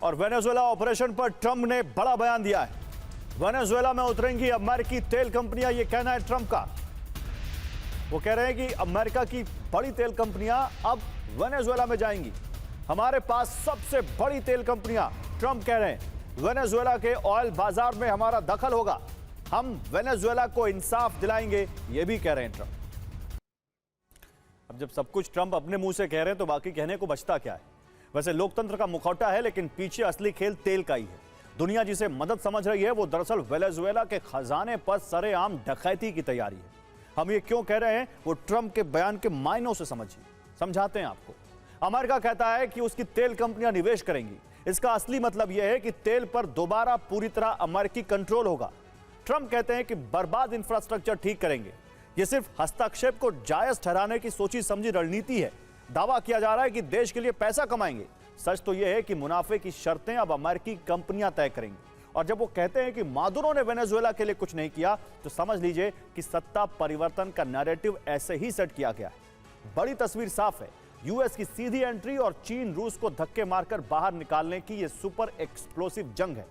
और Venezuela operation पर Trump ने बड़ा बयान दिया है। वेनेजुएला में उतरेंगी अमेरिकी तेल कंपनियां, यह कहना है ट्रंप का। वो कह रहे हैं कि अमेरिका की बड़ी तेल कंपनियां अब वेनेजुएला में जाएंगी। हमारे पास सबसे बड़ी तेल कंपनियां, ट्रंप कह रहे हैं। वेनेजुएला के ऑयल बाजार में हमारा दखल होगा। हम वेनेजुएला को इंसाफ दिलाएंगे, यह भी कह रहे हैं ट्रंप। अब जब सब कुछ ट्रंप अपने मुंह से कह रहे हैं तो बाकी कहने को बचता क्या है। वैसे लोकतंत्र का मुखौटा है, लेकिन पीछे असली खेल तेल का ही है। दुनिया जिसे मदद समझ रही है वो दरअसल वेनेजुएला के खजाने पर सरेआम डकैती की तैयारी है। हम ये क्यों कह रहे हैं वो ट्रंप के बयान के मायनों से समझिए, समझाते हैं आपको। अमेरिका कहता है कि उसकी तेल कंपनियां निवेश करेंगी। इसका असली मतलब यह है कि तेल पर दोबारा पूरी तरह अमेरिकी कंट्रोल होगा। ट्रंप कहते हैं कि बर्बाद इंफ्रास्ट्रक्चर ठीक करेंगे। यह सिर्फ हस्तक्षेप को जायज ठहराने की सोची समझी रणनीति है। दावा किया जा रहा है कि देश के लिए पैसा कमाएंगे। सच तो यह है कि मुनाफे की शर्तें अब अमेरिकी कंपनियां तय करेंगी। और जब वो कहते हैं कि मादुरो ने वेनेजुएला के लिए कुछ नहीं किया, तो समझ लीजिए कि सत्ता परिवर्तन का नैरेटिव ऐसे ही सेट किया गया है। बड़ी तस्वीर साफ है। यूएस की सीधी एंट्री और चीन रूस को धक्के मारकर बाहर निकालने की यह सुपर एक्सप्लोसिव जंग है।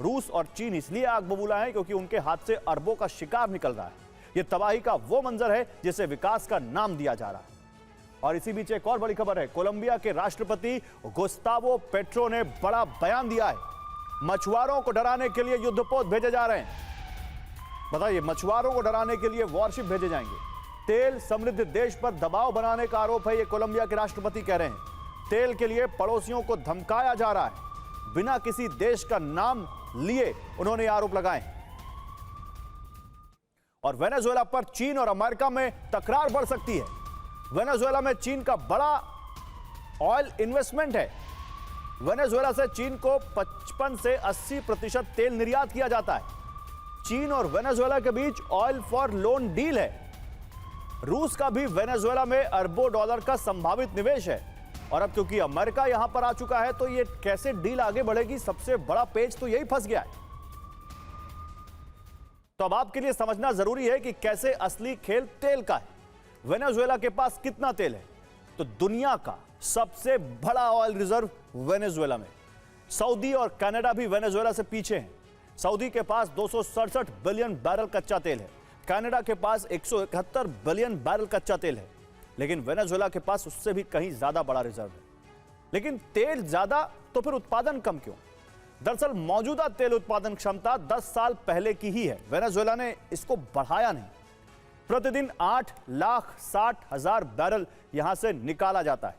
रूस और चीन इसलिए आग बबूला है क्योंकि उनके हाथ से अरबों का शिकार निकल रहा है। यह तबाही का वो मंजर है जिसे विकास का नाम दिया जा रहा है। और इसी बीच एक और बड़ी खबर है। कोलंबिया के राष्ट्रपति गुस्तावो पेट्रो ने बड़ा बयान दिया है। मछुआरों को डराने के लिए युद्धपोत भेजे जा रहे हैं। बताइए, मछुआरों को डराने के लिए वॉरशिप भेजे जाएंगे। तेल समृद्ध देश पर दबाव बनाने का आरोप है, ये कोलंबिया के राष्ट्रपति कह रहे हैं। तेल के लिए पड़ोसियों को धमकाया जा रहा है। बिना किसी देश का नाम लिए उन्होंने आरोप लगाए। और वेनेजुएला पर चीन और अमेरिका में तकरार बढ़ सकती है। वेनेजुएला में चीन का बड़ा ऑयल इन्वेस्टमेंट है। वेनेजुएला से चीन को 55 से 80% तेल निर्यात किया जाता है। चीन और वेनेजुएला के बीच ऑयल फॉर लोन डील है। रूस का भी वेनेजुएला में अरबों डॉलर का संभावित निवेश है। और अब क्योंकि अमेरिका यहां पर आ चुका है, तो यह कैसे डील आगे बढ़ेगी, सबसे बड़ा पेच तो यही फंस गया है। तो अब आपके लिए समझना जरूरी है कि कैसे असली खेल तेल का है। वेनेजुएला के पास कितना तेल है? तो दुनिया का सबसे बड़ा ऑयल रिजर्व वेनेजुएला में। सऊदी और कनाडा भी वेनेजुएला से पीछे हैं। सऊदी के पास 267 बिलियन बैरल कच्चा तेल है। कनाडा के पास 171 बिलियन बैरल कच्चा तेल है। लेकिन वेनेजुएला के पास उससे भी कहीं ज्यादा बड़ा रिजर्व है। लेकिन तेल ज्यादा तो फिर उत्पादन कम क्यों? दरअसल मौजूदा तेल उत्पादन क्षमता 10 साल पहले की ही है। वेनेजुएला ने इसको बढ़ाया नहीं। प्रतिदिन 8,60,000 बैरल यहां से निकाला जाता है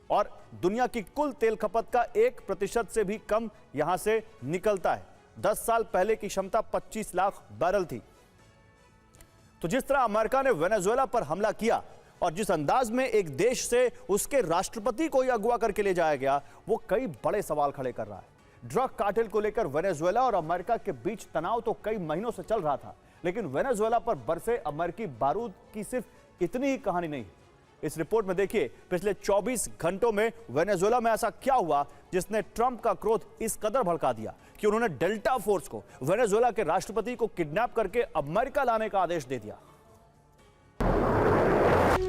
और दुनिया की कुल तेल खपत का 1% से भी कम यहां से निकलता है। 10 साल पहले की क्षमता 25 लाख बैरल थी। तो जिस तरह अमेरिका ने वेनेजुएला पर हमला किया और जिस अंदाज में एक देश से उसके राष्ट्रपति को यह अगवा करके ले जाया गया, वो कई बड़े सवाल खड़े कर रहा है। ड्रग कार्टेल को लेकर वेनेजुएला और अमेरिका के बीच तनाव तो कई महीनों से चल रहा था, लेकिन वेनेजुएला पर बरसे अमेरिकी बारूद की सिर्फ इतनी ही कहानी नहीं। इस रिपोर्ट में देखिए, पिछले 24 घंटों में वेनेजुएला में ऐसा क्या हुआ जिसने ट्रंप का क्रोध इस कदर भड़का दिया कि उन्होंने डेल्टा फोर्स को, वेनेजुएला के राष्ट्रपति को किडनैप करके अमेरिका लाने का आदेश दे दिया।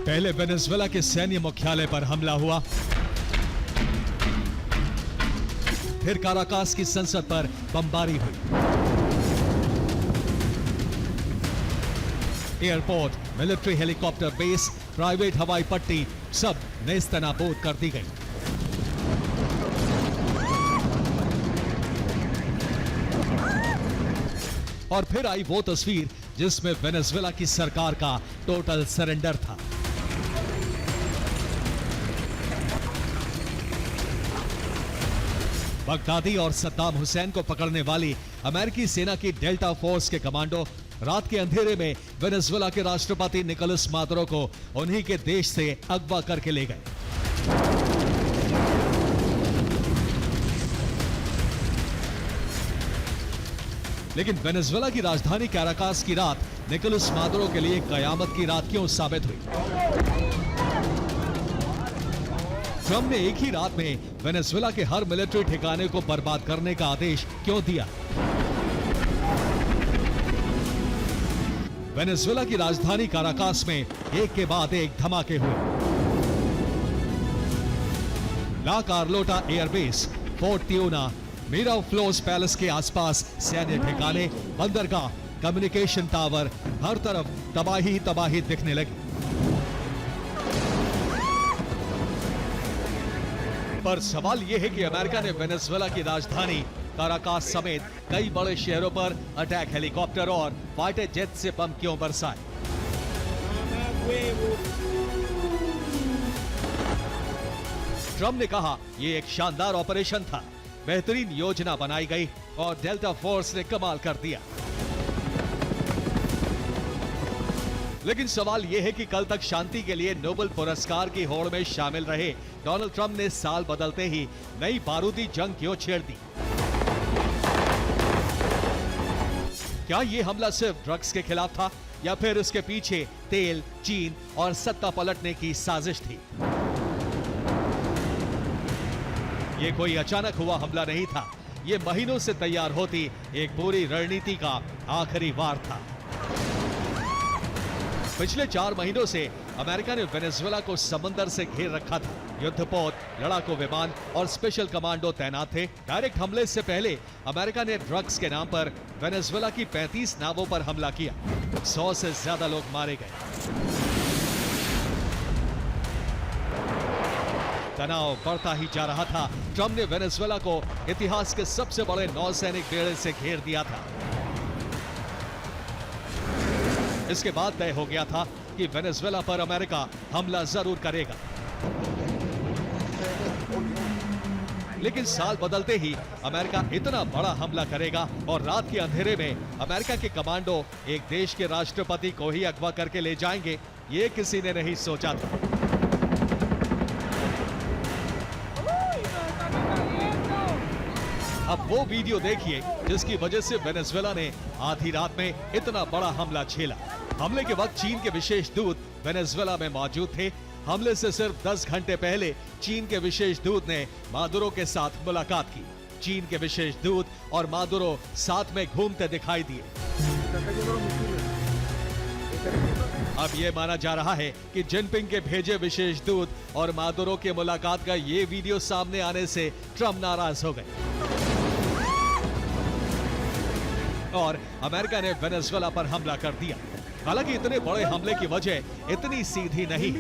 पहले वेनेजुएला के सैन्य मुख्यालय पर हमला हुआ, फिर काराकास की संसद पर बमबारी हुई। Airport, military helicopter base, private हवाई पट्टी सब नेस्तनाबूद कर दी गई। और फिर आई वो तस्वीर जिसमें वेनेजुएला की सरकार का टोटल सरेंडर था। बगदादी और सद्दाम हुसैन को पकड़ने वाली अमेरिकी सेना की डेल्टा फोर्स के कमांडो रात के अंधेरे में वेनेजुएला के राष्ट्रपति निकोलस मादुरो को उन्हीं के देश से अगवा करके ले गए। लेकिन वेनेजुएला की राजधानी कैराकास की रात निकोलस मादुरो के लिए कयामत की रात क्यों साबित हुई? ट्रंप ने एक ही रात में वेनेजुएला के हर मिलिट्री ठिकाने को बर्बाद करने का आदेश क्यों दिया? वेनेजुएला की राजधानी काराकास में एक के बाद एक धमाके हुए। La Carlota airbase, Fort Tuna, Miraflores palace के आसपास सैन्य ठिकाने, बंदरगाह, कम्युनिकेशन टावर, हर तरफ तबाही तबाही दिखने लगी। पर सवाल यह है कि अमेरिका ने वेनेजुएला की राजधानी काराकास समेत कई बड़े शहरों पर अटैक हेलीकॉप्टर और फाइटर जेट से बम क्यों बरसाए? ट्रंप ने कहा यह एक शानदार ऑपरेशन था, बेहतरीन योजना बनाई गई और डेल्टा फोर्स ने कमाल कर दिया। लेकिन सवाल यह है कि कल तक शांति के लिए नोबेल पुरस्कार की होड़ में शामिल रहे डोनाल्ड ट्रंप ने साल बदलते ही नई बारूदी जंग क्यों छेड़ दी? क्या यह हमला सिर्फ ड्रग्स के खिलाफ था या फिर इसके पीछे तेल, चीन और सत्ता पलटने की साजिश थी? यह कोई अचानक हुआ हमला नहीं था, यह महीनों से तैयार होती एक पूरी रणनीति का आखिरी वार था। पिछले 4 महीनों से अमेरिका ने वेनेजुएला को समंदर से घेर रखा था। युद्धपोत, लड़ाकू विमान और स्पेशल कमांडो तैनात थे। डायरेक्ट हमले से पहले अमेरिका ने ड्रग्स के नाम पर वेनेजुएला की 35 नावों पर हमला किया। 100 से ज्यादा लोग मारे गए। तनाव बढ़ता ही जा रहा था। ट्रंप ने वेनेजुएला को इतिहास के सबसे बड़े नौसैनिक बेड़े से घेर दिया था। इसके बाद तय हो गया था कि वेनेजुएला पर अमेरिका हमला जरूर करेगा। लेकिन साल बदलते ही अमेरिका इतना बड़ा हमला करेगा और रात के अंधेरे में अमेरिका के कमांडो एक देश के राष्ट्रपति को ही अगवा करके ले जाएंगे, ये किसी ने नहीं सोचा था। अब वो वीडियो देखिए जिसकी वजह से वेनेजुएला ने आधी रात में इतना बड़ा हमला झेला। हमले के वक्त चीन के विशेष दूत वेनेजुएला में मौजूद थे। हमले से सिर्फ 10 घंटे पहले चीन के विशेष दूत ने मादुरो के साथ मुलाकात की। चीन के विशेष दूत और मादुरो साथ में घूमते दिखाई दिए। अब यह माना जा रहा है कि जिनपिंग के भेजे विशेष दूत और मादुरो के मुलाकात का ये वीडियो सामने आने से ट्रंप नाराज हो गए और अमेरिका ने वेनेजुएला पर हमला कर दिया। हालांकि इतने बड़े हमले की वजह इतनी सीधी नहीं।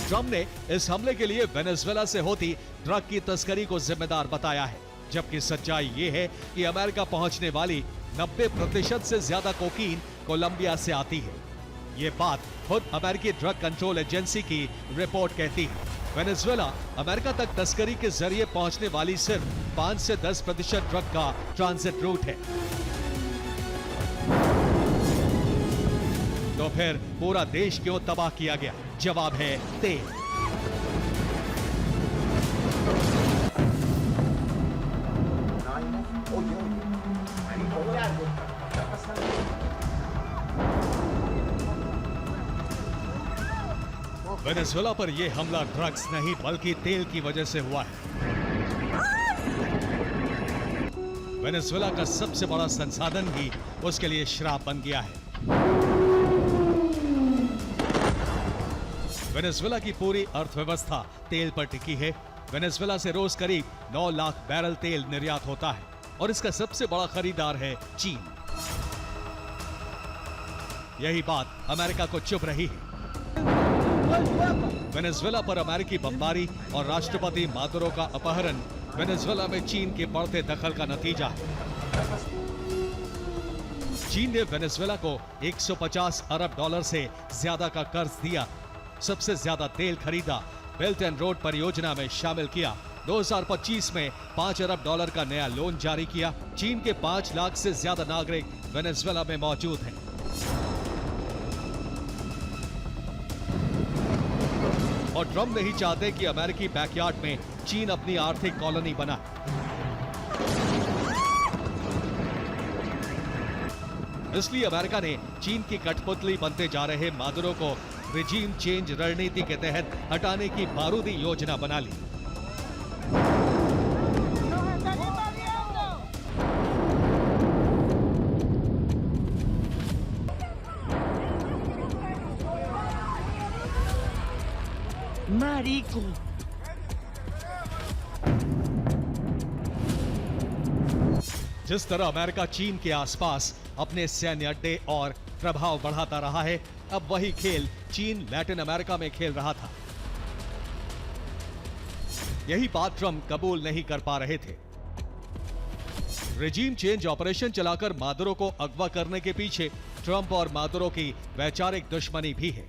ट्रंप ने इस हमले के लिए वेनेजुएला से होती ड्रग की तस्करी को जिम्मेदार बताया है, जबकि सच्चाई ये है कि अमेरिका पहुंचने वाली 90% से ज्यादा कोकीन कोलंबिया से आती है। ये बात खुद अमेरिकी ड्रग कंट्रोल एजेंसी की रिपोर्ट कहती है। वेनेजुएला अमेरिका तक तस्करी के जरिए पहुंचने वाली सिर्फ 5 से 10% ड्रग का ट्रांजिट रूट है। तो फिर पूरा देश क्यों तबाह किया गया? जवाब है तेल। वेनेजुएला पर यह हमला ड्रग्स नहीं बल्कि तेल की वजह से हुआ है। वेनेजुएला का सबसे बड़ा संसाधन ही उसके लिए श्राप बन गया है। वेनेजुएला की पूरी अर्थव्यवस्था तेल पर टिकी है। वेनेजुएला से रोज करीब 9 लाख बैरल तेल निर्यात होता है और इसका सबसे बड़ा खरीदार है चीन। यही बात अमेरिका को चुभ रही है। वेनेजुएला पर अमेरिकी बमबारी और राष्ट्रपति मादुरो का अपहरण वेनेजुएला में चीन के बढ़ते दखल का नतीजा है। चीन ने वेनेजुएला को 150 अरब डॉलर से ज्यादा का कर्ज दिया, सबसे ज्यादा तेल खरीदा, बेल्ट एंड रोड परियोजना में शामिल किया। 2025 में 5 अरब डॉलर का नया लोन जारी किया। चीन के 5 लाख से ज्यादा नागरिक वेनेजुएला में मौजूद हैं। और ट्रंप नहीं चाहते कि अमेरिकी बैकयार्ड में चीन अपनी आर्थिक कॉलोनी बनाए। इसलिए अमेरिका ने चीन की कठपुतली बनते जा रहे मादुरो को रिजीम चेंज रणनीति के तहत हटाने की बारूदी योजना बना ली। Marico. जिस तरह अमेरिका चीन के आसपास अपने सैन्य अड्डे और प्रभाव बढ़ाता रहा है, अब वही खेल चीन लैटिन अमेरिका में खेल रहा था। यही बात ट्रंप कबूल नहीं कर पा रहे थे। रेजिम चेंज ऑपरेशन चलाकर मादुरो को अगवा करने के पीछे ट्रंप और मादुरो की वैचारिक दुश्मनी भी है।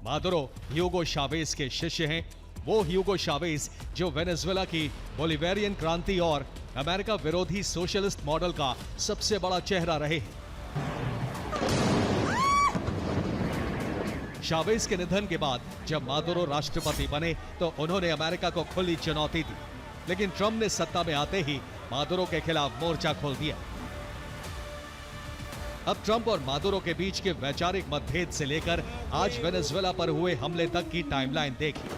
मादुरो ह्यूगो चावेज के शिष्य हैं, वो ह्यूगो चावेज जो वेनेजुएला की बोलिवेरियन क्रांति और अमेरिका विरोधी सोशलिस्ट मॉडल का सबसे बड़ा चेहरा रहे हैं। चावेज के निधन के बाद जब मादुरो राष्ट्रपति बने तो उन्होंने अमेरिका को खुली चुनौती दी, लेकिन ट्रंप ने सत्ता में आते ही मादुरो के खिलाफ मोर्चा खोल दिया। अब ट्रंप और मादुरो के बीच के वैचारिक मतभेद से लेकर आज वेनेजुएला पर हुए हमले तक की टाइमलाइन देखिए।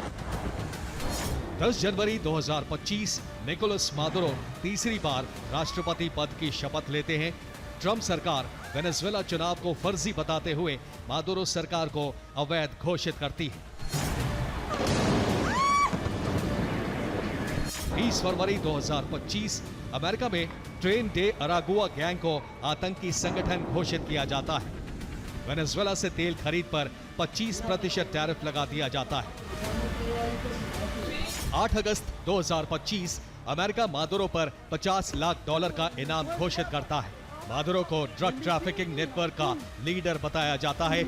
10 जनवरी 2025 निकोलस मादुरो तीसरी बार राष्ट्रपति पद की शपथ लेते हैं। ट्रंप सरकार वेनेजुएला चुनाव को फर्जी बताते हुए मादुरो सरकार को अवैध घोषित करती है। 20 फरवरी 2025 अमेरिका में ट्रेन डे अरागुआ गैंग को आतंकी संगठन घोषित किया जाता है। वेनेजुएला से तेल खरीद पर 25% टैरिफ लगा दिया जाता है। 8 अगस्त 2025 अमेरिका मादुरो पर $50 लाख का इनाम घोषित करता है। मादुरो को ड्रग ट्रैफिकिंग नेटवर्क का लीडर बताया जाता है।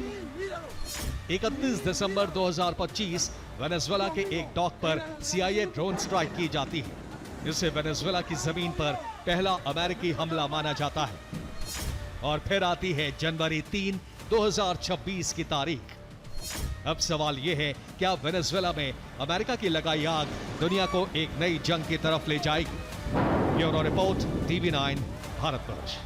31 दिसंबर 2025 वेनेजुएला के एक डॉक पर CIA ड्रोन स्ट्राइक की जाती है। इसे वेनेजुएला की जमीन पर पहला अमेरिकी हमला माना जाता है। और फिर आती है जनवरी 3, 2026 की तारीख। अब सवाल यह है, क्या वेनेजुएला में अमेरिका की लगाई आग दुनिया को एक नई जंग की तरफ ले जाएगी? Bureau report, TV9 Bharatvarsh.